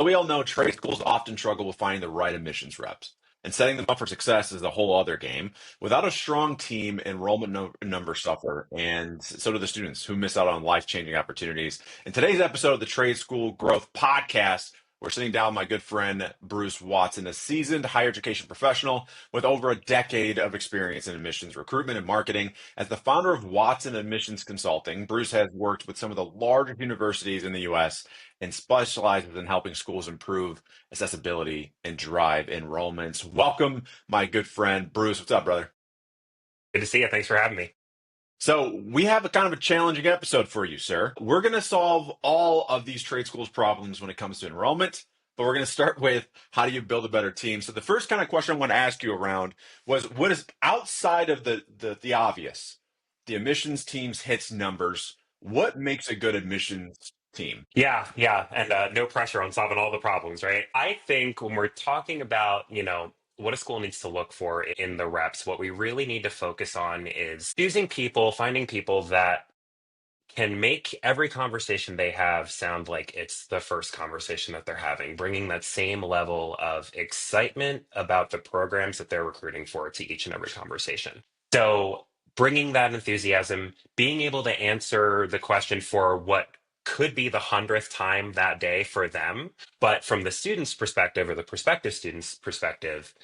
We all know trade schools often struggle with finding the right admissions reps, and setting them up for success is a whole other game. Without a strong team, enrollment numbers suffer, and so do the students who miss out on life-changing opportunities. In today's episode of the Trade School Growth Podcast, we're sitting down with my good friend Bruce Watson, a seasoned higher education professional with over a decade of experience in admissions recruitment and marketing. As the founder of Watson Admissions Consulting, Bruce has worked with some of the largest universities in the U.S. and specializes in helping schools improve accessibility and drive enrollments. Welcome, my good friend Bruce. What's up, brother? Good to see you. Thanks for having me. So we have a kind of a challenging episode for you, sir. We're going to solve all of these trade schools problems when it comes to enrollment, but we're going to start with how do you build a better team? So the first kind of question I want to ask you around was what is outside of the obvious, the admissions team's hits numbers, what makes a good admissions team? Yeah, and no pressure on solving all the problems, right? I think when we're talking about, what a school needs to look for in the reps, what we really need to focus on is choosing people, finding people that can make every conversation they have sound like it's the first conversation that they're having, bringing that same level of excitement about the programs that they're recruiting for to each and every conversation. So, bringing that enthusiasm, being able to answer the question for what could be the 100th time that day for them, but from the student's perspective or the prospective student's perspective,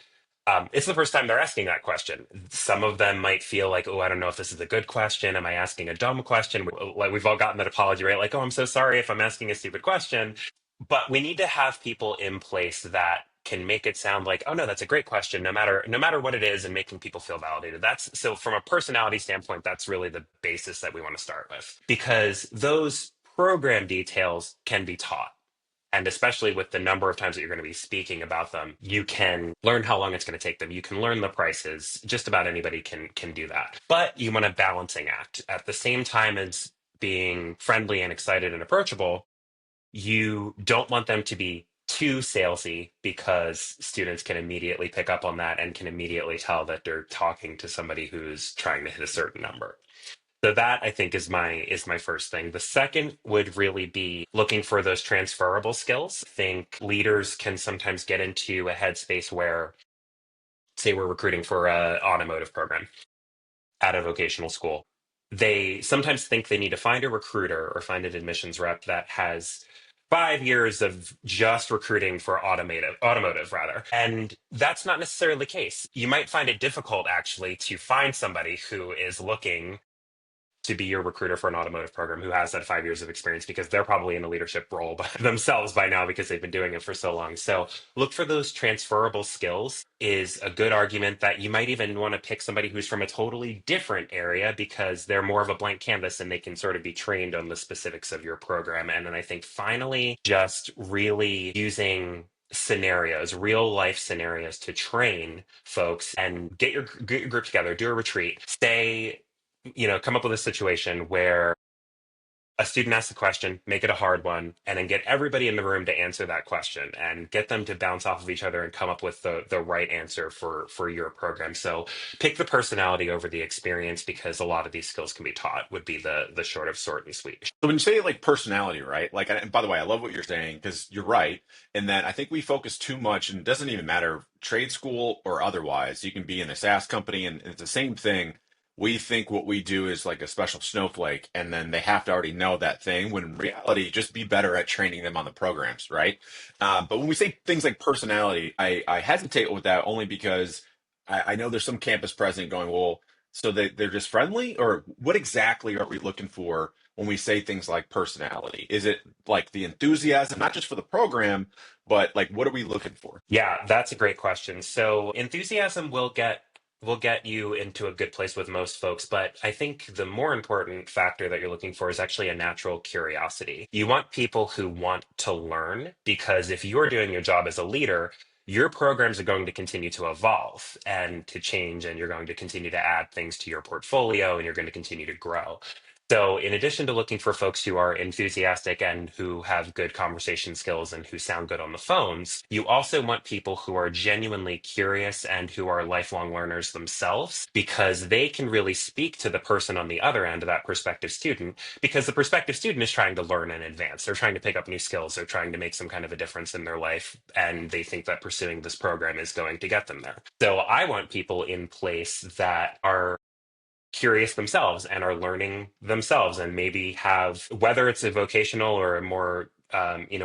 it's the first time they're asking that question. Some of them might feel like, oh, I don't know if this is a good question. Am I asking a dumb question? Like we've all gotten that apology, right? Like, oh, I'm so sorry if I'm asking a stupid question. But we need to have people in place that can make it sound like, oh no, that's a great question, no matter what it is, and making people feel validated. That's so from a personality standpoint, that's really the basis that we want to start with. Because those program details can be taught. And especially with the number of times that you're going to be speaking about them, you can learn how long it's going to take them. You can learn the prices. Just about anybody can do that. But you want a balancing act. At the same time as being friendly and excited and approachable, you don't want them to be too salesy because students can immediately pick up on that and can immediately tell that they're talking to somebody who's trying to hit a certain number. So that I think is my first thing. The second would really be looking for those transferable skills. I think leaders can sometimes get into a headspace where, say, we're recruiting for a automotive program at a vocational school. They sometimes think they need to find a recruiter or find an admissions rep that has 5 years of just recruiting for automotive rather. And that's not necessarily the case. You might find it difficult actually to find somebody who is looking to be your recruiter for an automotive program who has that 5 years of experience because they're probably in a leadership role by themselves by now because they've been doing it for so long. So look for those transferable skills is a good argument that you might even want to pick somebody who's from a totally different area because they're more of a blank canvas and they can sort of be trained on the specifics of your program. And then I think finally, just really using scenarios, real life scenarios to train folks and get your group together, do a retreat, stay come up with a situation where a student asks a question, make it a hard one, and then get everybody in the room to answer that question and get them to bounce off of each other and come up with the right answer for your program. So pick the personality over the experience because a lot of these skills can be taught would be the short and sweet. So when you say like personality, right? Like, and by the way, I love what you're saying because you're right in that I think we focus too much, and it doesn't even matter trade school or otherwise. You can be in a SaaS company, and it's the same thing. We think what we do is like a special snowflake, and then they have to already know that thing. When in reality, just be better at training them on the programs, right? But when we say things like personality, I hesitate with that only because I know there's some campus president going, well, so they're just friendly, or what exactly are we looking for when we say things like personality? Is it like the enthusiasm, not just for the program, but like what are we looking for? Yeah, that's a great question. So enthusiasm will get you into a good place with most folks, but I think the more important factor that you're looking for is actually a natural curiosity. You want people who want to learn because if you're doing your job as a leader, your programs are going to continue to evolve and to change, and you're going to continue to add things to your portfolio and you're going to continue to grow. So, in addition to looking for folks who are enthusiastic and who have good conversation skills and who sound good on the phones, you also want people who are genuinely curious and who are lifelong learners themselves, because they can really speak to the person on the other end of that prospective student. Because the prospective student is trying to learn and advance, they're trying to pick up new skills, they're trying to make some kind of a difference in their life, and they think that pursuing this program is going to get them there. So, I want people in place that are curious themselves and are learning themselves and maybe have, whether it's a vocational or a more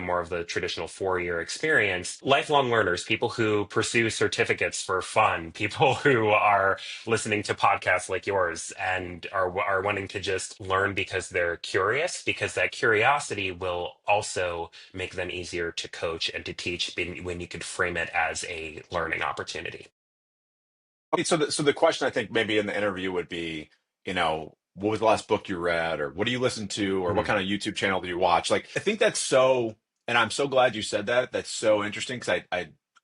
more of the traditional 4-year experience, lifelong learners, people who pursue certificates for fun, people who are listening to podcasts like yours and are wanting to just learn because they're curious, because that curiosity will also make them easier to coach and to teach when you could frame it as a learning opportunity. Okay, so the question I think maybe in the interview would be, what was the last book you read, or what do you listen to, or what Mhm. kind of YouTube channel do you watch? Like, I think that's so, and I'm so glad you said that. That's so interesting because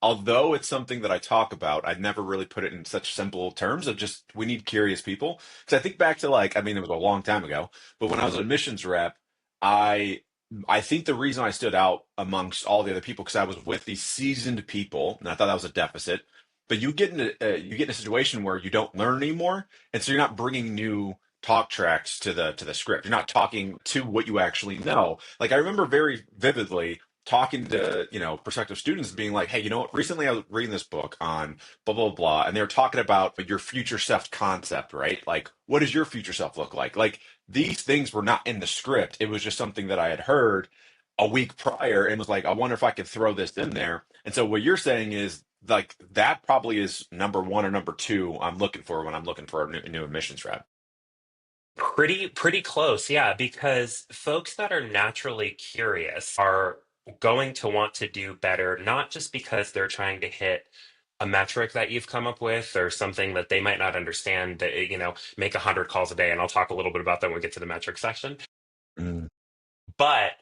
although it's something that I talk about, I'd never really put it in such simple terms of just we need curious people. Because I think back to like, I mean, it was a long time ago, but when I was a missions rep, I I think the reason I stood out amongst all the other people because I was with these seasoned people, and I thought that was a deficit. But you get in a situation where you don't learn anymore, and so you're not bringing new talk tracks to the script. You're not talking to what you actually know. Like I remember very vividly talking to prospective students, being like, "Hey, you know what? Recently, I was reading this book on blah blah blah, and they were talking about your future self concept, right? Like, what does your future self look like? Like these things were not in the script. It was just something that I had heard a week prior and was like, I wonder if I could throw this in there. And so what you're saying is like that probably is number one or number two I'm looking for when I'm looking for a new admissions rep. Pretty close, yeah, because folks that are naturally curious are going to want to do better, not just because they're trying to hit a metric that you've come up with or something that they might not understand that, make 100 calls a day. And I'll talk a little bit about that when we get to the metric section. Mm. But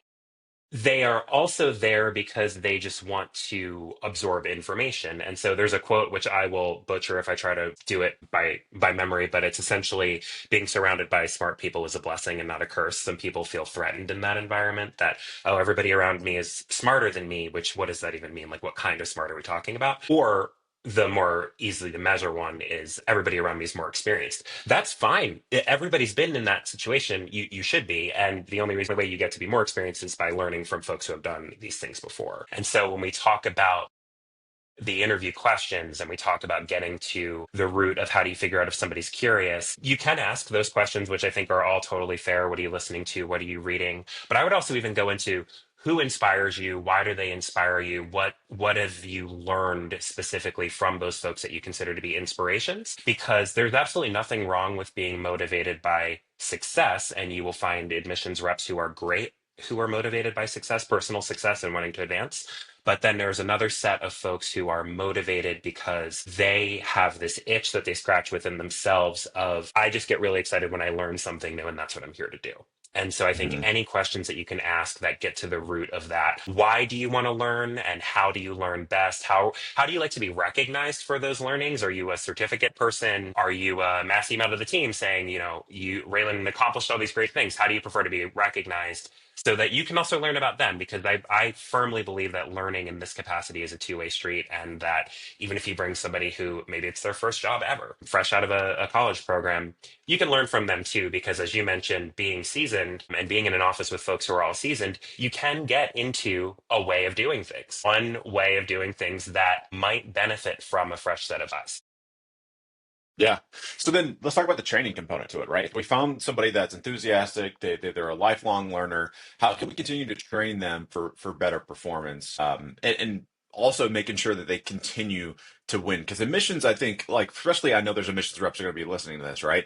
they are also there because they just want to absorb information. And so there's a quote which I will butcher if I try to do it by memory, but it's essentially being surrounded by smart people is a blessing and not a curse. Some people feel threatened in that environment that, oh, everybody around me is smarter than me, which what does that even mean? Like what kind of smart are we talking about? Or the more easily to measure one is everybody around me is more experienced. That's fine. Everybody's been in that situation. You should be. And the only way you get to be more experienced is by learning from folks who have done these things before. And so when we talk about the interview questions and we talk about getting to the root of how do you figure out if somebody's curious, you can ask those questions, which I think are all totally fair. What are you listening to? What are you reading? But I would also even go into who inspires you? Why do they inspire you? What have you learned specifically from those folks that you consider to be inspirations? Because there's absolutely nothing wrong with being motivated by success, and you will find admissions reps who are great, who are motivated by success, personal success, and wanting to advance. But then there's another set of folks who are motivated because they have this itch that they scratch within themselves of, I just get really excited when I learn something new, and that's what I'm here to do. And so I think Mhm. any questions that you can ask that get to the root of that, why do you want to learn and how do you learn best? How do you like to be recognized for those learnings? Are you a certificate person? Are you a mass email to the team saying, you Raylan accomplished all these great things? How do you prefer to be recognized? So that you can also learn about them, because I firmly believe that learning in this capacity is a two-way street, and that even if you bring somebody who maybe it's their first job ever, fresh out of a college program, you can learn from them too, because as you mentioned, being seasoned and being in an office with folks who are all seasoned, you can get into a way of doing things, one way of doing things that might benefit from a fresh set of eyes. Yeah. So then let's talk about the training component to it, right? We found somebody that's enthusiastic, they're a lifelong learner. How can we continue to train them for better performance? And also making sure that they continue to win. Because admissions, I think, like, especially I know there's admissions reps that are going to be listening to this, right?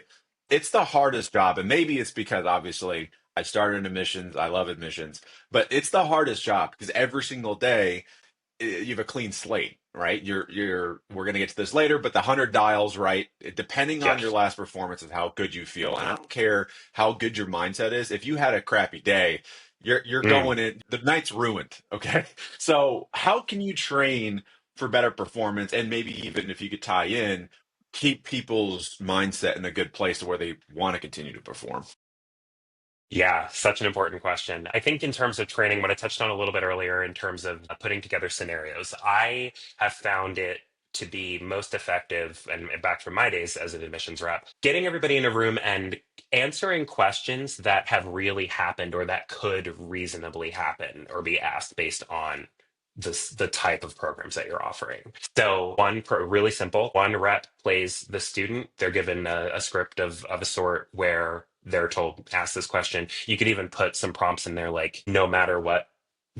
It's the hardest job. And maybe it's because obviously I started in admissions, I love admissions, but it's the hardest job because every single day you have a clean slate, right? We're gonna get to this later, but the 100 dials, right? Depending Yeah. on your last performance is how good you feel, and I don't care how good your mindset is. If you had a crappy day, you're Mm. going in. The night's ruined. Okay, so how can you train for better performance, and maybe even if you could tie in, keep people's mindset in a good place to where they want to continue to perform? Yeah, such an important question. I think in terms of training, what I touched on a little bit earlier in terms of putting together scenarios, I have found it to be most effective, and back from my days as an admissions rep, getting everybody in a room and answering questions that have really happened or that could reasonably happen or be asked based on the type of programs that you're offering. So really simple, one rep plays the student. They're given a script of a sort where they're told, ask this question. You could even put some prompts in there like, no matter what,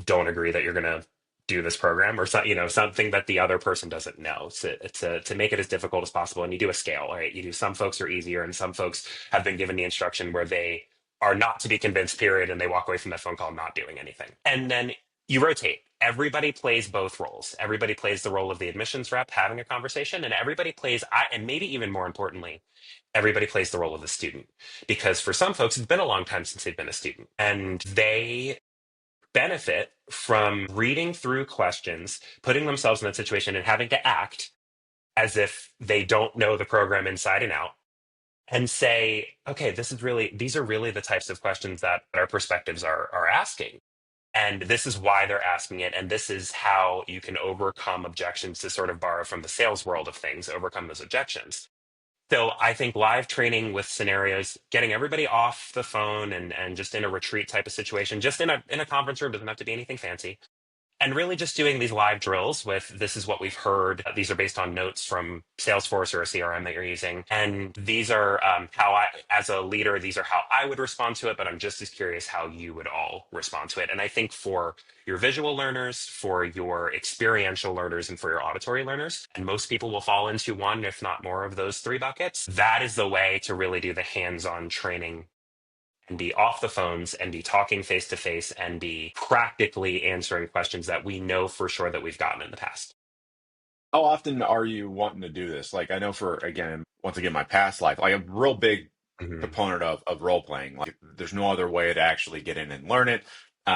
don't agree that you're going to do this program or something that the other person doesn't know to make it as difficult as possible. And you do a scale, right? You do, some folks are easier and some folks have been given the instruction where they are not to be convinced, period, and they walk away from that phone call not doing anything. And then you rotate. Everybody plays both roles. Everybody plays the role of the admissions rep having a conversation, and everybody plays, and maybe even more importantly, everybody plays the role of the student. Because for some folks, it's been a long time since they've been a student, and they benefit from reading through questions, putting themselves in that situation, and having to act as if they don't know the program inside and out, and say, okay, these are really the types of questions that our perspectives are asking. And this is why they're asking it. And this is how you can overcome objections, to sort of borrow from the sales world of things, overcome those objections. So I think live training with scenarios, getting everybody off the phone and just in a retreat type of situation, just in a conference room, doesn't have to be anything fancy, and really just doing these live drills with, this is what we've heard. These are based on notes from Salesforce or a CRM that you're using. And these are how I, as a leader, these are how I would respond to it, but I'm just as curious how you would all respond to it. And I think for your visual learners, for your experiential learners, and for your auditory learners, and most people will fall into one, if not more of those three buckets, that is the way to really do the hands-on training and be off the phones and be talking face to face and be practically answering questions that we know for sure that we've gotten in the past. How often are you wanting to do this? Like, I know for, again, once again, my past life, like, I'm a real big Mhm. proponent of role playing. Like, there's no other way to actually get in and learn it.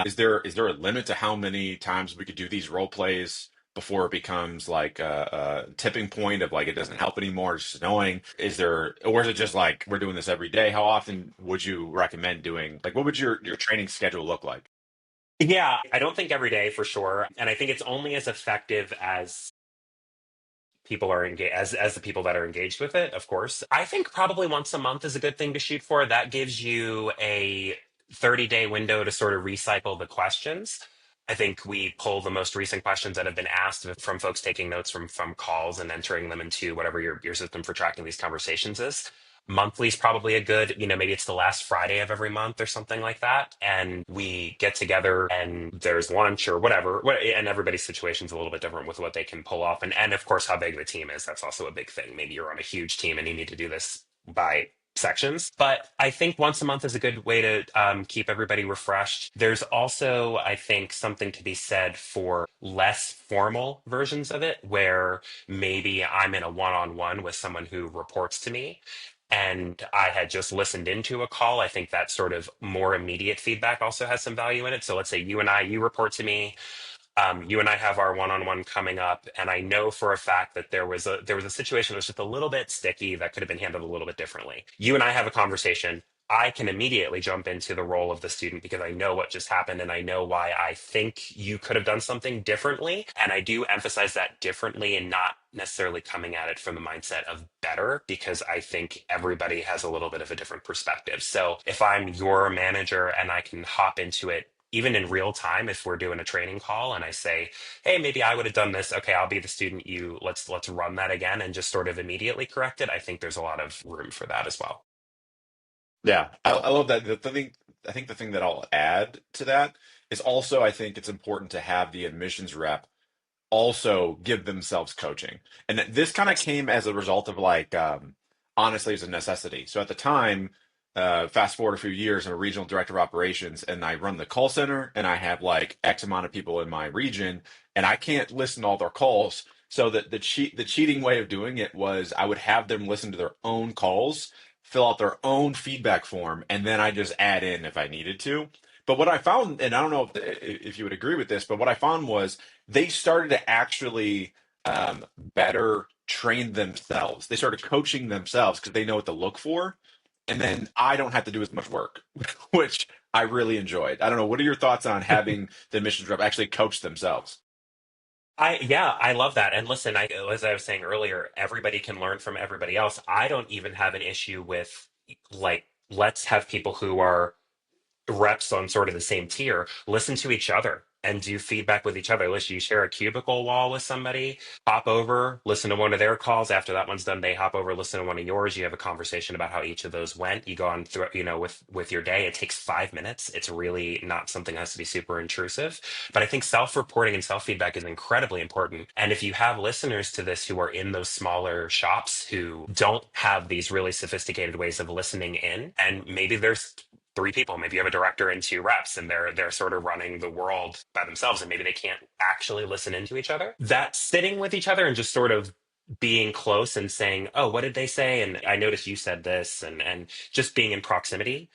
Is there a limit to how many times we could do these role plays before it becomes like a tipping point of like it doesn't help anymore, it's just annoying? Or is it just like we're doing this every day? How often would you recommend doing, like, what would your training schedule look like? Yeah, I don't think every day for sure. And I think it's only as effective as people are engaged, as the people that are engaged with it, of course. I think probably once a month is a good thing to shoot for. That gives you a 30-day window to sort of recycle the questions. I think we pull the most recent questions that have been asked from folks taking notes from calls and entering them into whatever your system for tracking these conversations is. Monthly is probably a good, maybe it's the last Friday of every month or something like that. And we get together and there's lunch or whatever. And everybody's situation is a little bit different with what they can pull off. And of course, how big the team is. That's also a big thing. Maybe you're on a huge team and you need to do this by sections. But I think once a month is a good way to keep everybody refreshed. There's also, I think, something to be said for less formal versions of it, where maybe I'm in a one on one with someone who reports to me and I had just listened into a call. I think that sort of more immediate feedback also has some value in it. So let's say you report to me, you and I have our one-on-one coming up, and I know for a fact that there was a situation that was just a little bit sticky that could have been handled a little bit differently. You and I have a conversation. I can immediately jump into the role of the student because I know what just happened and I know why I think you could have done something differently. And I do emphasize that differently and not necessarily coming at it from the mindset of better, because I think everybody has a little bit of a different perspective. So if I'm your manager and I can hop into it even in real time, if we're doing a training call and I say, hey, maybe I would have done this, okay, I'll be the student, you let's run that again and just sort of immediately correct it. I think there's a lot of room for that as well. Yeah, I love that. I think the thing that I'll add to that is also, I think it's important to have the admissions rep also give themselves coaching. And this kind of came as a result of like, honestly, as a necessity. So at the time, fast forward a few years, I'm a regional director of operations and I run the call center and I have like X amount of people in my region and I can't listen to all their calls. So that the cheating way of doing it was I would have them listen to their own calls, fill out their own feedback form, and then I just add in if I needed to. But what I found, and I don't know if you would agree with this, but what I found was they started to actually better train themselves. They started coaching themselves because they know what to look for. and then I don't have to do as much work, which I really enjoyed. I don't know. What are your thoughts on having the admissions rep actually coach themselves? I love that. And listen, as I was saying earlier, everybody can learn from everybody else. I don't even have an issue with like let's have people who are reps on sort of the same tier listen to each other and do feedback with each other. Listen, you share a cubicle wall with somebody, hop over, listen to one of their calls. After that one's done, they hop over, listen to one of yours. You have a conversation about how each of those went. You go on through, with your day. It takes 5 minutes. It's really not something that has to be super intrusive. But I think self-reporting and self-feedback is incredibly important. And if you have listeners to this who are in those smaller shops who don't have these really sophisticated ways of listening in, and maybe there's three people, maybe you have a director and two reps, and they're sort of running the world by themselves, and maybe they can't actually listen into each other, that sitting with each other and just sort of being close and saying, oh, what did they say, and I noticed you said this, and just being in proximity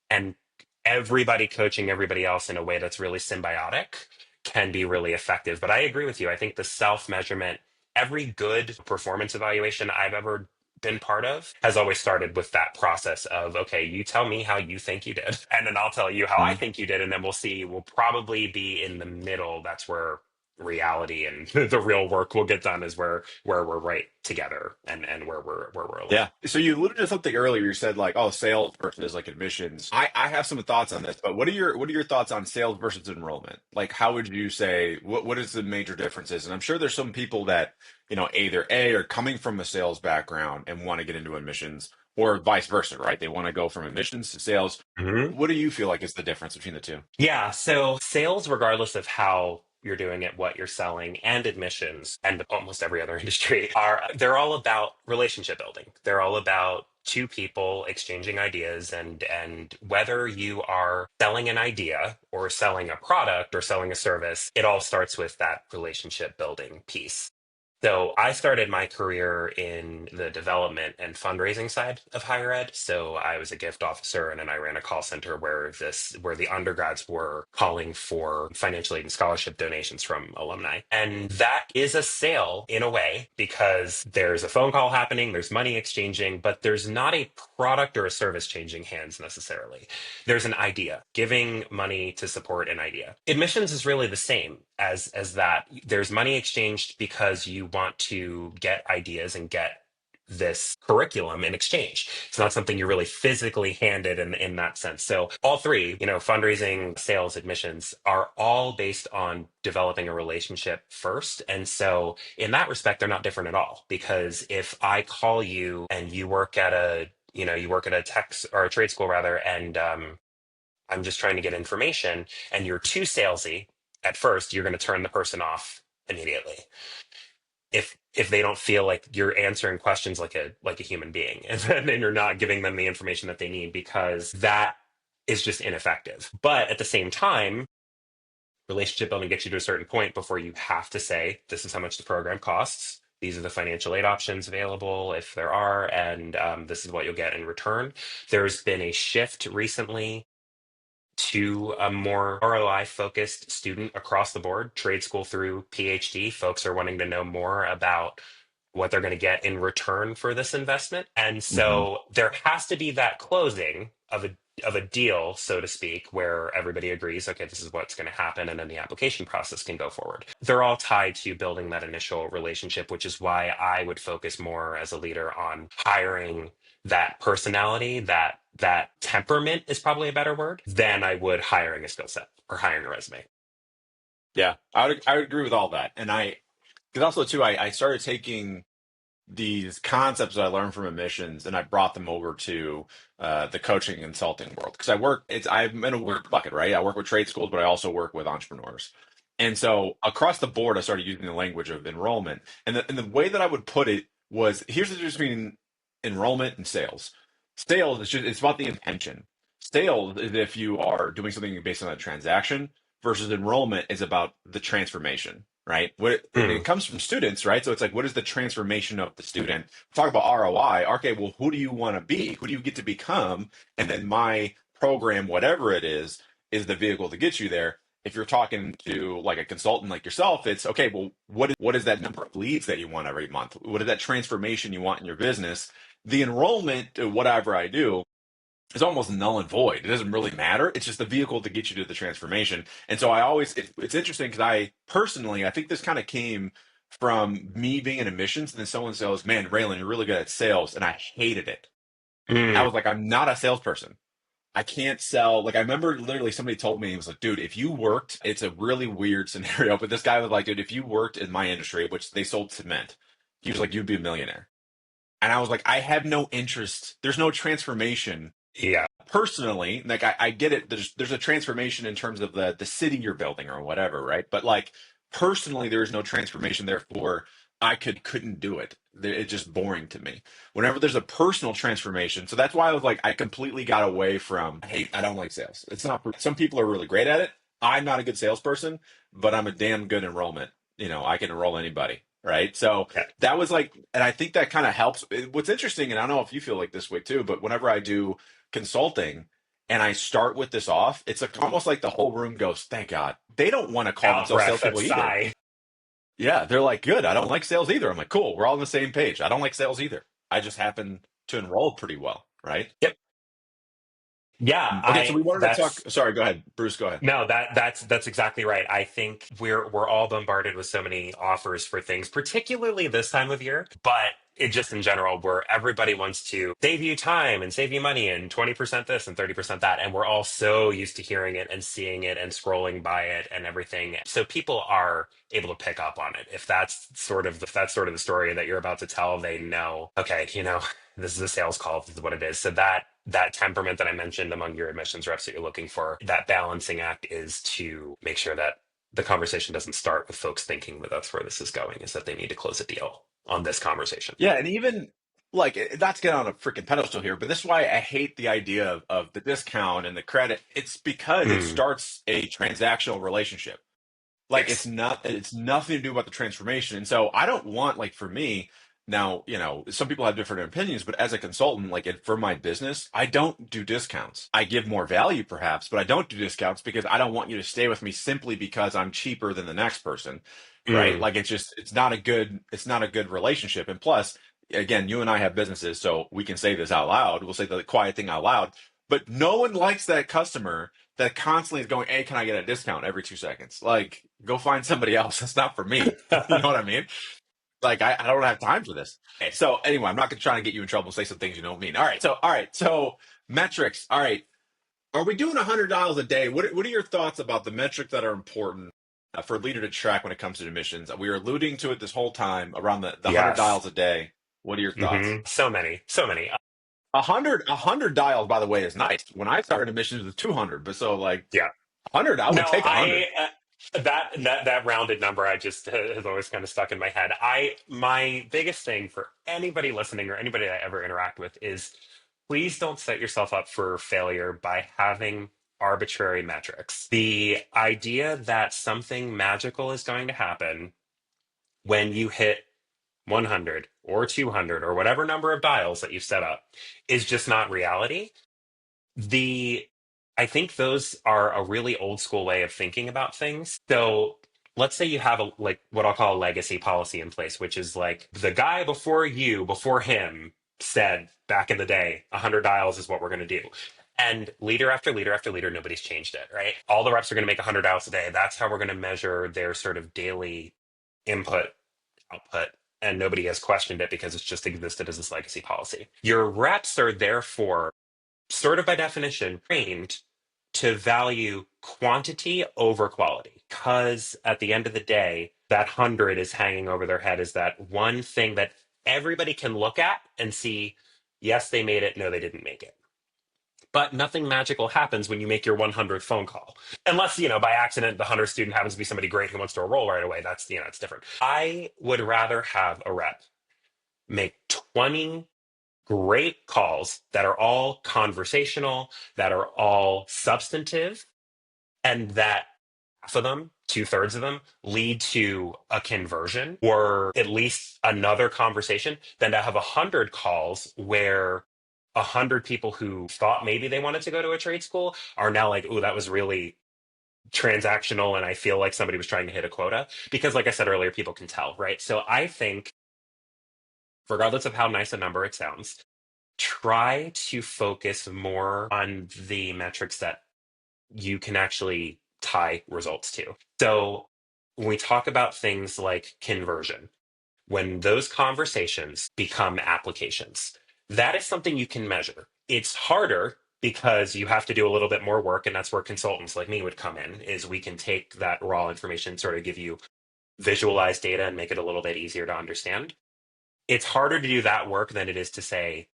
and everybody coaching everybody else in a way that's really symbiotic can be really effective. But I agree with you. I think the self measurement, every good performance evaluation I've ever been part of has always started with that process of, okay, you tell me how you think you did, and then I'll tell you how I Mhm. think you did. And then we'll see, we'll probably be in the middle. That's where reality and the real work will get done, is where we're right together, and where we're aligned. Yeah. So you alluded to something earlier. You said like, oh, sales versus like admissions. I have some thoughts on this, but what are your thoughts on sales versus enrollment? Like, how would you say what is the major differences? And I'm sure there's some people that, either A are coming from a sales background and want to get into admissions, or vice versa, right? They want to go from admissions to sales. What do you feel like is the difference between the two? Yeah, so sales, regardless of how you're doing it, what you're selling, and admissions, and almost every other industry, they're all about relationship building. They're all about two people exchanging ideas, and whether you are selling an idea or selling a product or selling a service, it all starts with that relationship building piece. So I started my career in the development and fundraising side of higher ed. So I was a gift officer, and then I ran a call center where the undergrads were calling for financial aid and scholarship donations from alumni. And that is a sale in a way, because there's a phone call happening, there's money exchanging, but there's not a product or a service changing hands necessarily. There's an idea, giving money to support an idea. Admissions is really the same as that. There's money exchanged because you want to get ideas and get this curriculum in exchange. It's not something you're really physically handed in that sense. So all three, fundraising, sales, admissions, are all based on developing a relationship first. And so in that respect, they're not different at all. Because if I call you and you work at a tech or a trade school rather, and I'm just trying to get information, and you're too salesy at first, you're going to turn the person off immediately. If they don't feel like you're answering questions like a human being, and then you're not giving them the information that they need, because that is just ineffective. But at the same time, relationship building gets you to a certain point before you have to say, this is how much the program costs. These are the financial aid options available, if there are, and this is what you'll get in return. There's been a shift recently to a more ROI focused student across the board, trade school through PhD. Folks are wanting to know more about what they're going to get in return for this investment. And Hmm. so there has to be that closing of a deal, so to speak, where everybody agrees, okay, this is what's going to happen, and then the application process can go forward. They're all tied to building that initial relationship, which is why I would focus more as a leader on hiring that personality, that temperament is probably a better word, than I would hiring a skill set or hiring a resume. Yeah, I would agree with all that. And because also too, I started taking these concepts that I learned from admissions and I brought them over to the coaching and consulting world. Because I'm in a weird bucket, right? I work with trade schools, but I also work with entrepreneurs. And so across the board, I started using the language of enrollment. And the way that I would put it was, here's the difference between enrollment and sales. Sales is just, it's about the intention. Sales is if you are doing something based on a transaction, versus enrollment is about the transformation, right? And Hmm. it comes from students, right? So it's like, what is the transformation of the student? Talk about ROI. Okay, well, who do you want to be? Who do you get to become? And then my program, whatever it is the vehicle to get you there. If you're talking to like a consultant like yourself, it's okay, well, what is that number of leads that you want every month? What is that transformation you want in your business? the enrollment, whatever I do, is almost null and void. It doesn't really matter. It's just the vehicle to get you to the transformation. And so I always, it's interesting because I personally, I think this kind of came from me being in admissions, and then someone says, "Man, Raylan, you're really good at sales," and I hated it. I Mm, was like, I'm not a salesperson. I can't sell. Like, I remember literally somebody told me, it was like, dude, if you worked, it's a really weird scenario, but this guy was like, dude, if you worked in my industry, which they sold cement, he was like, you'd be a millionaire. And I was like, I have no interest. There's no transformation yeah. personally. Like, I get it. There's a transformation in terms of the city you're building or whatever, right? But like personally, there is no transformation. Therefore, couldn't do it. It's just boring to me. Whenever there's a personal transformation, so that's why I was like, I completely got away from. Hey, I don't like sales. It's not. Some people are really great at it. I'm not a good salesperson, but I'm a damn good enrollment. I can enroll anybody, right? So Yeah. that was like, and I think that kind of helps. What's interesting, and I don't know if you feel like this way too, but whenever I do consulting and I start with this off, it's like almost like the whole room goes, thank God. They don't want to call Out themselves breath, that salespeople either. sigh. Yeah, they're like, good. I don't like sales either. I'm like, cool. We're all on the same page. I don't like sales either. I just happen to enroll pretty well, right? Yep. Yeah, Okay, so we wanted to talk. that's Sorry, go ahead, Bruce. Go ahead. no, that's exactly right. I think we're all bombarded with so many offers for things, particularly this time of year, but it just in general, where everybody wants to save you time and save you money and 20% this and 30% that. And we're all so used to hearing it and seeing it and scrolling by it and everything. So people are able to pick up on it. If that's sort of the story that you're about to tell, they know, okay, this is a sales call, this is what it is. So that temperament that I mentioned among your admissions reps that you're looking for, that balancing act is to make sure that the conversation doesn't start with folks thinking that that's where this is going, is that they need to close a deal on this conversation. Yeah, and even like not to get on a freaking pedestal here, but this is why I hate the idea of the discount and the credit. It's because it Mm, starts a transactional relationship. Like yes. it's nothing to do about the transformation. And so I don't want, like, for me now, some people have different opinions, but as a consultant, like for my business, I don't do discounts. I give more value perhaps, but I don't do discounts because I don't want you to stay with me simply because I'm cheaper than the next person, right? Mm, Like it's not a good relationship. And plus, again, you and I have businesses, so we can say this out loud. We'll say the quiet thing out loud, but no one likes that customer that constantly is going, "Hey, can I get a discount every 2 seconds?" Like, go find somebody else. That's not for me. You know what I mean? Like, I don't have time for this. Okay, so anyway, I'm not gonna try to get you in trouble. Say some things you don't mean. All right. So metrics. All right. Are we doing $100 a day? What are your thoughts about the metrics that are important for a leader to track when it comes to admissions? We are alluding to it this whole time around the hundred yes. dials a day. What are your thoughts? So many, so many. A hundred dials, by the way, is nice. When I started admissions, it was 200, but so like Yeah. 100, I No, would take 100. that rounded number I just has always kind of stuck in my head. My biggest thing for anybody listening or anybody I ever interact with is please don't set yourself up for failure by having arbitrary metrics. The idea that something magical is going to happen when you hit 100 or 200 or whatever number of dials that you've set up is just not reality. The I think those are a really old school way of thinking about things. So let's say you have a like what I'll call a legacy policy in place, which is like the guy before you, before him, said back in the day, 100 dials is what we're going to do. And leader after leader after leader, nobody's changed it, right? All the reps are going to make 100 dials a day. That's how we're going to measure their sort of daily input, output. And nobody has questioned it because it's just existed as this legacy policy. Your reps are therefore sort of by definition, trained to value quantity over quality. Because at the end of the day, that 100 is hanging over their head is that one thing that everybody can look at and see, yes, they made it, no, they didn't make it. But nothing magical happens when you make your 100th phone call. Unless, by accident, the 100th student happens to be somebody great who wants to enroll right away. It's different. I would rather have a rep make 20 great calls that are all conversational, that are all substantive, and that half of them, two-thirds of them, lead to a conversion or at least another conversation than to have 100 calls where 100 people who thought maybe they wanted to go to a trade school are now like, "Oh, that was really transactional, and I feel like somebody was trying to hit a quota." Because, like I said earlier, people can tell, right? So I think, regardless of how nice a number it sounds, try to focus more on the metrics that you can actually tie results to. So when we talk about things like conversion, when those conversations become applications, that is something you can measure. It's harder because you have to do a little bit more work, and that's where consultants like me would come in, is we can take that raw information, sort of give you visualized data and make it a little bit easier to understand. It's harder to do that work than it is to say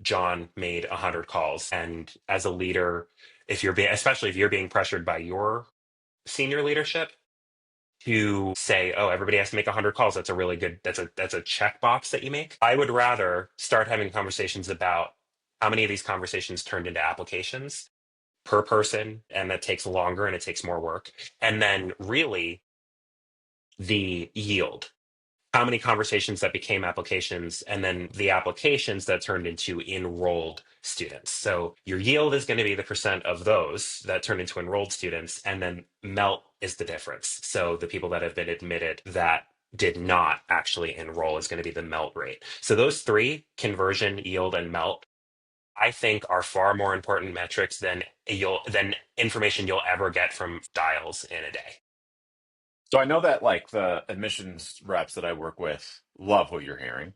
John made 100 calls. And as a leader, if you're being, especially if you're being pressured by your senior leadership to say, oh, everybody has to make 100 calls, that's a really good, that's a checkbox that you make. I would rather start having conversations about how many of these conversations turned into applications per person, and that takes longer and it takes more work. And then really the yield, how many conversations that became applications, and then the applications that turned into enrolled students. So your yield is going to be the percent of those that turned into enrolled students, and then melt is the difference. So the people that have been admitted that did not actually enroll is going to be the melt rate. So those three, conversion, yield, and melt, I think are far more important metrics than information you'll ever get from dials in a day. So I know that like the admissions reps that I work with love what you're hearing,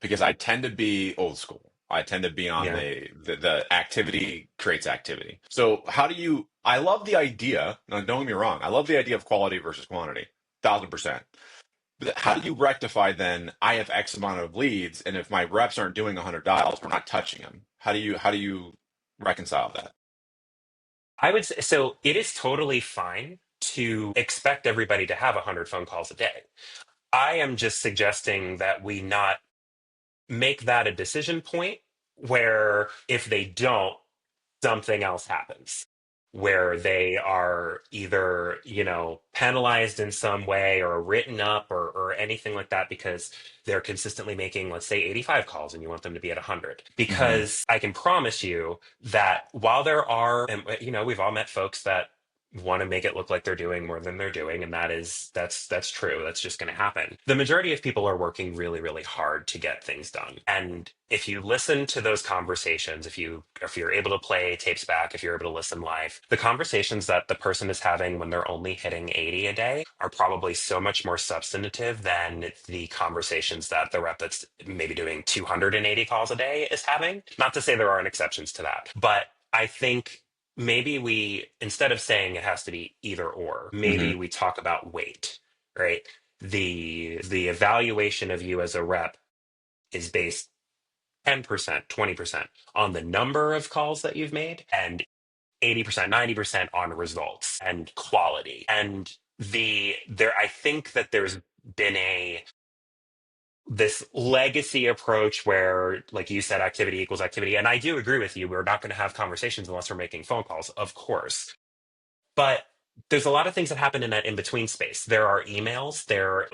because I tend to be old school. I tend to be on Yeah. the activity creates activity. So how do you? I love the idea. Now, don't get me wrong. I love the idea of quality versus quantity, 1,000%. But how do you rectify then? I have X amount of leads, and if my reps aren't doing 100 dials, we're not touching them. How do you reconcile that? I would say so. It is totally fine to expect everybody to have 100 phone calls a day. I am just suggesting that we not make that a decision point where if they don't, something else happens where they are either, penalized in some way or written up or anything like that because they're consistently making, let's say, 85 calls and you want them to be at 100. Hmm. Because I can promise you that while there are, and we've all met folks that want to make it look like they're doing more than they're doing, and that's true, that's just going to happen. The majority of people are working really, really hard to get things done, and if you listen to those conversations, if you're able to play tapes back, if you're able to listen live, the conversations that the person is having when they're only hitting 80 a day are probably so much more substantive than the conversations that the rep that's maybe doing 280 calls a day is having. Not to say there aren't exceptions to that, but I think maybe we, instead of saying it has to be either or, maybe Hmm. we talk about weight, right? The evaluation of you as a rep is based 10%, 20% on the number of calls that you've made, and 80%, 90% on results and quality. And I think that there's been this legacy approach where, like you said, activity equals activity. And I do agree with you. We're not going to have conversations unless we're making phone calls, of course. But there's a lot of things that happen in that in between space. There are emails,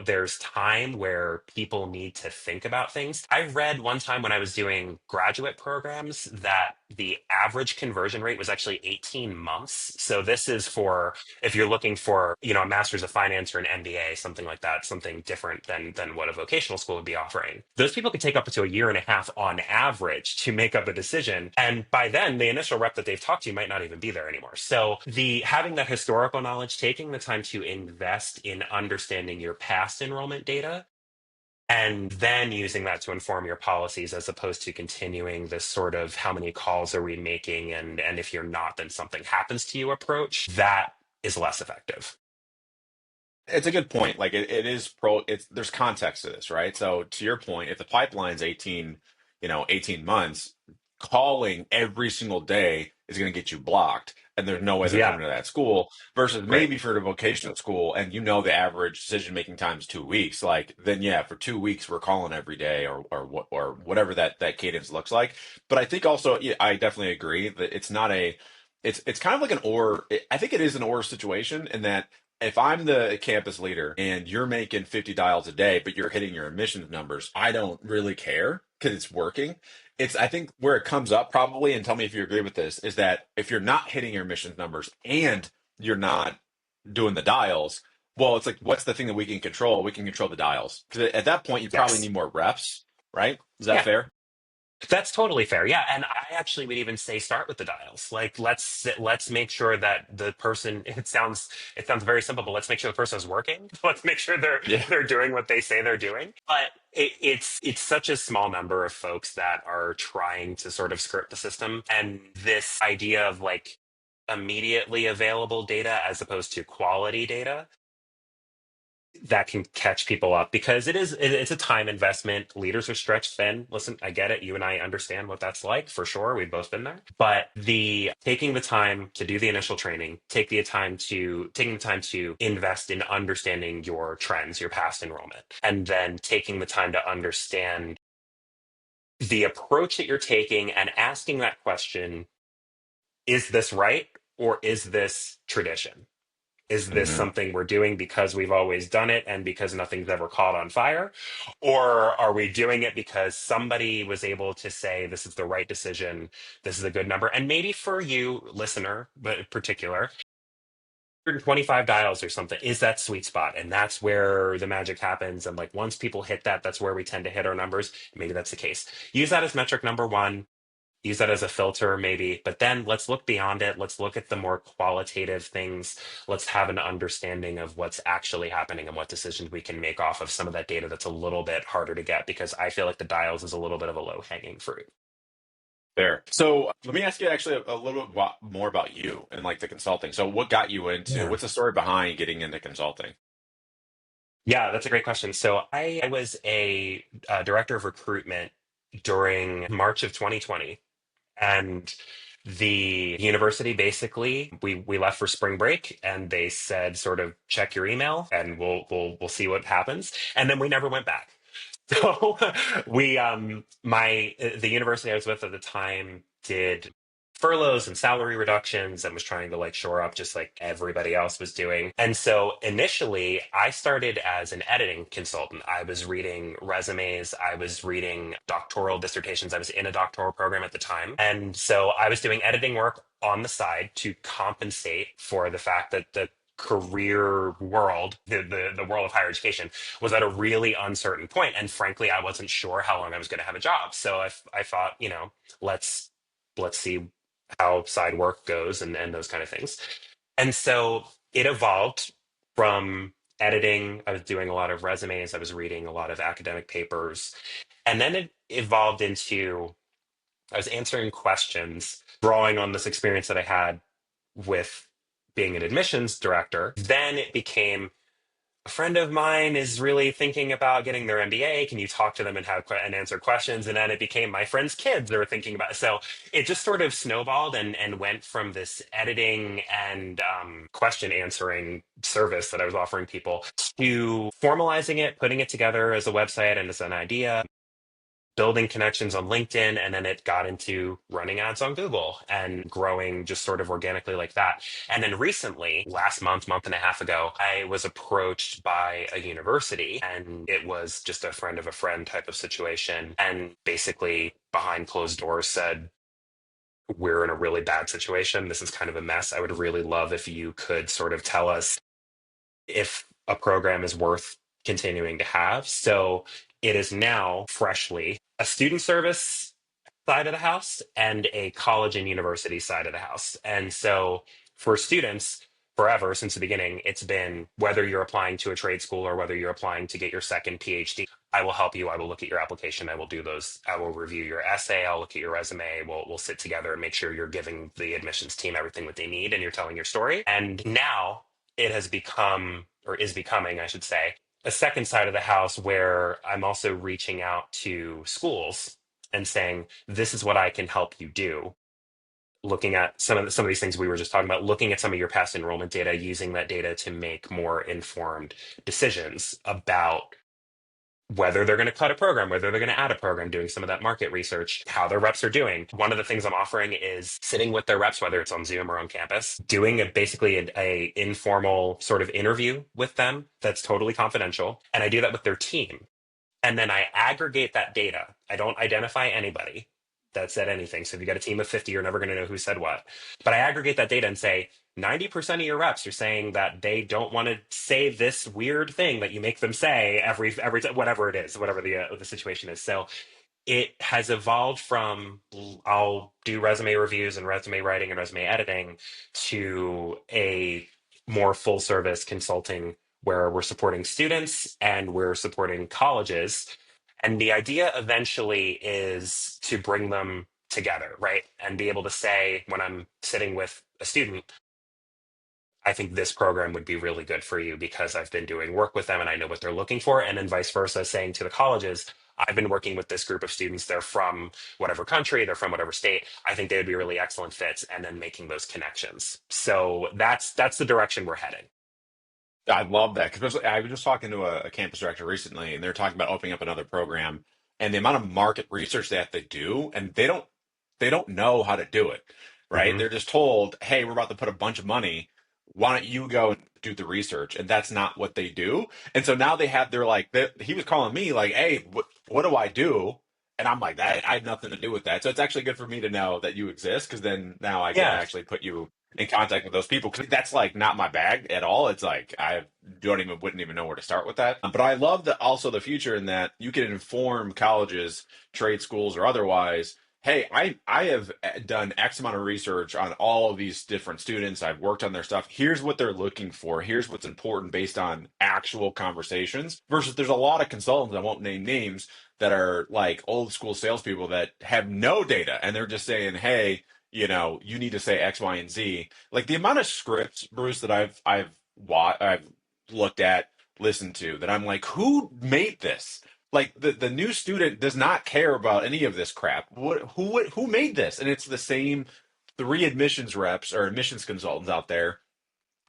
there's time where people need to think about things. I read one time when I was doing graduate programs that the average conversion rate was actually 18 months. So this is for if you're looking for, a master's of finance or an MBA, something like that, something different than what a vocational school would be offering. Those people could take up to a year and a half on average to make up a decision. And by then, the initial rep that they've talked to might not even be there anymore. So the having that historical knowledge, taking the time to invest in understanding your past enrollment data, and then using that to inform your policies as opposed to continuing this sort of how many calls are we making, and if you're not, then something happens to you approach, that is less effective. It's a good point. Like it is it's there's context to this, right? So to your point, if the pipeline's 18, 18 months, calling every single day is going to get you blocked and there's no way they're Yeah, coming to that school versus right. maybe for the vocational school and the average decision making time is 2 weeks, like then yeah, for 2 weeks we're calling every day or whatever that cadence looks like. But I think also yeah, I definitely agree that it's not a it's kind of like I think it is an or situation in that if I'm the campus leader and you're making 50 dials a day, but you're hitting your admissions numbers, I don't really care because it's working. I think where it comes up probably, and tell me if you agree with this, is that if you're not hitting your admissions numbers and you're not doing the dials, well, it's like, what's the thing that we can control? We can control the dials. Because at that point, you probably Yes. need more reps, right? Is that Yeah. fair? That's totally fair. Yeah, and I actually would even say start with the dials. Like let's make sure that the person it sounds very simple, but let's make sure the person is working. Let's make sure Yeah. they're doing what they say they're doing. But it's such a small number of folks that are trying to sort of skirt the system, and this idea of like immediately available data as opposed to quality data that can catch people up because it's a time investment. Leaders are stretched thin. Listen, I get it. You and I understand what that's like for sure. We've both been there. But the taking the time to do the initial training, taking the time to invest in understanding your trends, your past enrollment, and then taking the time to understand the approach that you're taking and asking that question, is this right or is this tradition? Is this Hmm. something we're doing because we've always done it and because nothing's ever caught on fire? Or are we doing it because somebody was able to say, this is the right decision, this is a good number? And maybe for you, listener, but in particular, 125 dials or something is that sweet spot. And that's where the magic happens. And like once people hit that, that's where we tend to hit our numbers. Maybe that's the case. Use that as metric number one, use that as a filter maybe, but then let's look beyond it. Let's look at the more qualitative things. Let's have an understanding of what's actually happening and what decisions we can make off of some of that data that's a little bit harder to get, because I feel like the dials is a little bit of a low hanging fruit. There. So let me ask you actually a little bit more about you and like the consulting. So what got you into, Yeah. what's the story behind getting into consulting? Yeah, that's a great question. So I was a director of recruitment during March of 2020. And the university basically we left for spring break and they said sort of check your email and we'll see what happens. And then we never went back. So we my the university I was with at the time did furloughs and salary reductions and was trying to like shore up just like everybody else was doing. And so initially I started as an editing consultant. I was reading resumes, I was reading doctoral dissertations. I was in a doctoral program at the time. And so I was doing editing work on the side to compensate for the fact that the career world, the world of higher education was at a really uncertain point. And frankly, I wasn't sure how long I was going to have a job. So I thought, let's see how side work goes and those kind of things. And so it evolved from editing. I was doing a lot of resumes. I was reading a lot of academic papers. And then it evolved into I was answering questions, drawing on this experience that I had with being an admissions director. Then it became a friend of mine is really thinking about getting their MBA. Can you talk to them and have and answer questions? And then it became my friends' kids that were thinking about it. So it just sort of snowballed and went from this editing and question answering service that I was offering people to formalizing it, putting it together as a website and as an idea, building connections on LinkedIn, and then it got into running ads on Google and growing just sort of organically like that. And then recently, last month and a half ago, I was approached by a university and it was just a friend of a friend type of situation. And basically, behind closed doors, said, we're in a really bad situation. This is kind of a mess. I would really love if you could sort of tell us if a program is worth continuing to have. So it is now freshly a student service side of the house and a college and university side of the house. And so for students, forever since the beginning, it's been whether you're applying to a trade school or whether you're applying to get your second PhD. I will help you. I will look at your application. I will do those. I will review your essay. I'll look at your resume. We'll sit together and make sure you're giving the admissions team everything that they need and you're telling your story. And now it has become, or is becoming, I should say, a second side of the house where I'm also reaching out to schools and saying, this is what I can help you do. Looking at some of these things we were just talking about, looking at some of your past enrollment data, using that data to make more informed decisions about whether they're going to cut a program, whether they're going to add a program, doing some of that market research, how their reps are doing. One of the things I'm offering is sitting with their reps, whether it's on Zoom or on campus, doing basically a informal sort of interview with them that's totally confidential. And I do that with their team. And then I aggregate that data. I don't identify anybody that said anything. So if you got a team of 50, you're never going to know who said what. But I aggregate that data and say 90% of your reps are saying that they don't want to say this weird thing that you make them say every time, whatever it is, whatever the situation is. So it has evolved from I'll do resume reviews and resume writing and resume editing to a more full service consulting where we're supporting students and we're supporting colleges. And the idea eventually is to bring them together, right? And be able to say, when I'm sitting with a student, I think this program would be really good for you because I've been doing work with them and I know what they're looking for. And then vice versa, saying to the colleges, I've been working with this group of students. They're from whatever country, they're from whatever state. I think they would be really excellent fits, and then making those connections. So that's the direction we're heading. I love that because I was just talking to a campus director recently, and they're talking about opening up another program, and the amount of market research that they do, and they don't know how to do it, right? Hmm. They're just told, "Hey, we're about to put a bunch of money. Why don't you go and do the research?" And that's not what they do. And so now they're like, he was calling me like, "Hey, what do I do?" And I'm like, "That I had nothing to do with that." So it's actually good for me to know that you exist because then now I can Yeah. actually put you in contact with those people because that's like not my bag at all. It's like I wouldn't even know where to start with that. But I love the also the future in that you can inform colleges, trade schools, or otherwise. Hey, I have done X amount of research on all of these different students. I've worked on their stuff. Here's what they're looking for. Here's what's important based on actual conversations. Versus there's a lot of consultants, I won't name names, that are like old school salespeople that have no data and they're just saying, hey, you need to say X, Y, and Z. Like the amount of scripts, Bruce, that I've looked at, listened to, that I'm like, who made this? Like the new student does not care about any of this crap. Who made this? And it's the same three admissions reps or admissions consultants out there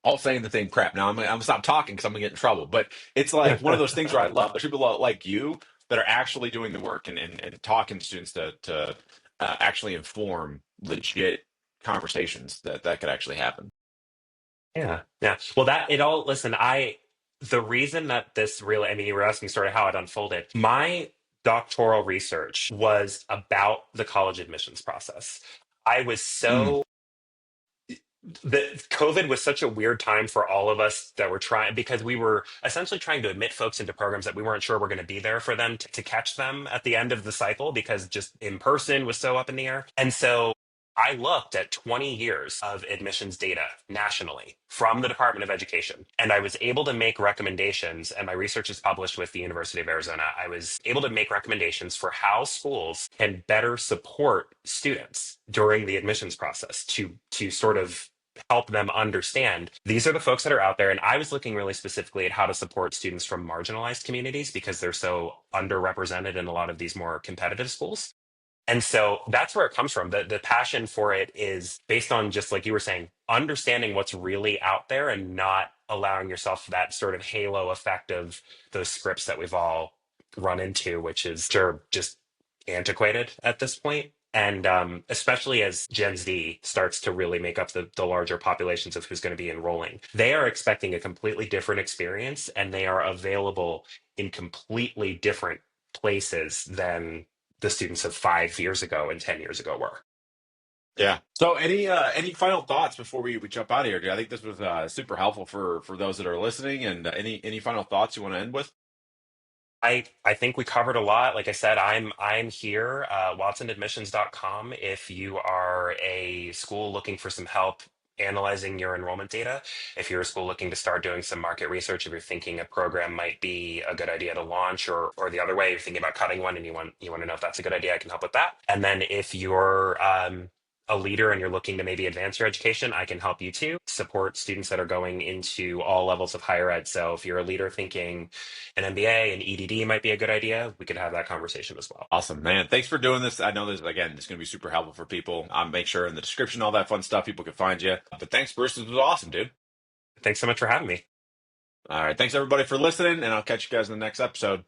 all saying the same crap. Now I'm gonna stop talking because I'm gonna get in trouble. But it's like one of those things where I love there's people like you that are actually doing the work and talking to students to actually inform legit conversations that could actually happen. Yeah. Yeah. Well, that it all, listen, the reason that this really, I mean, you were asking sort of how it unfolded. My doctoral research was about the college admissions process. I was Mm, so the COVID was such a weird time for all of us that were trying, because we were essentially trying to admit folks into programs that we weren't sure were going to be there for them to catch them at the end of the cycle, because just in person was so up in the air. And so I looked at 20 years of admissions data nationally from the Department of Education, and I was able to make recommendations. And my research is published with the University of Arizona. I was able to make recommendations for how schools can better support students during the admissions process to sort of help them understand these are the folks that are out there. And I was looking really specifically at how to support students from marginalized communities because they're so underrepresented in a lot of these more competitive schools. And so that's where it comes from. The passion for it is based on, just like you were saying, understanding what's really out there and not allowing yourself that sort of halo effect of those scripts that we've all run into, which is sure just antiquated at this point. And especially as Gen Z starts to really make up the larger populations of who's going to be enrolling, they are expecting a completely different experience, and they are available in completely different places than the students of 5 years ago and 10 years ago were. yeah. So any final thoughts before we jump out of here? Dude? I think this was super helpful for those that are listening. And any final thoughts you want to end with? I think we covered a lot. Like I said, I'm here, watsonadmissions.com. If you are a school looking for some help analyzing your enrollment data, if you're a school looking to start doing some market research, if you're thinking a program might be a good idea to launch, or the other way, you're thinking about cutting one and you want to know if that's a good idea, I can help with that. And then if you're a leader and you're looking to maybe advance your education, I can help you too. Support students that are going into all levels of higher ed. So if you're a leader thinking an MBA and EDD might be a good idea, we could have that conversation as well. Awesome, man. Thanks for doing this. I know this, again, it's going to be super helpful for people. I'll make sure in the description, all that fun stuff, people can find you. But thanks, Bruce. This was awesome, dude. Thanks so much for having me. All right. Thanks, everybody, for listening, and I'll catch you guys in the next episode.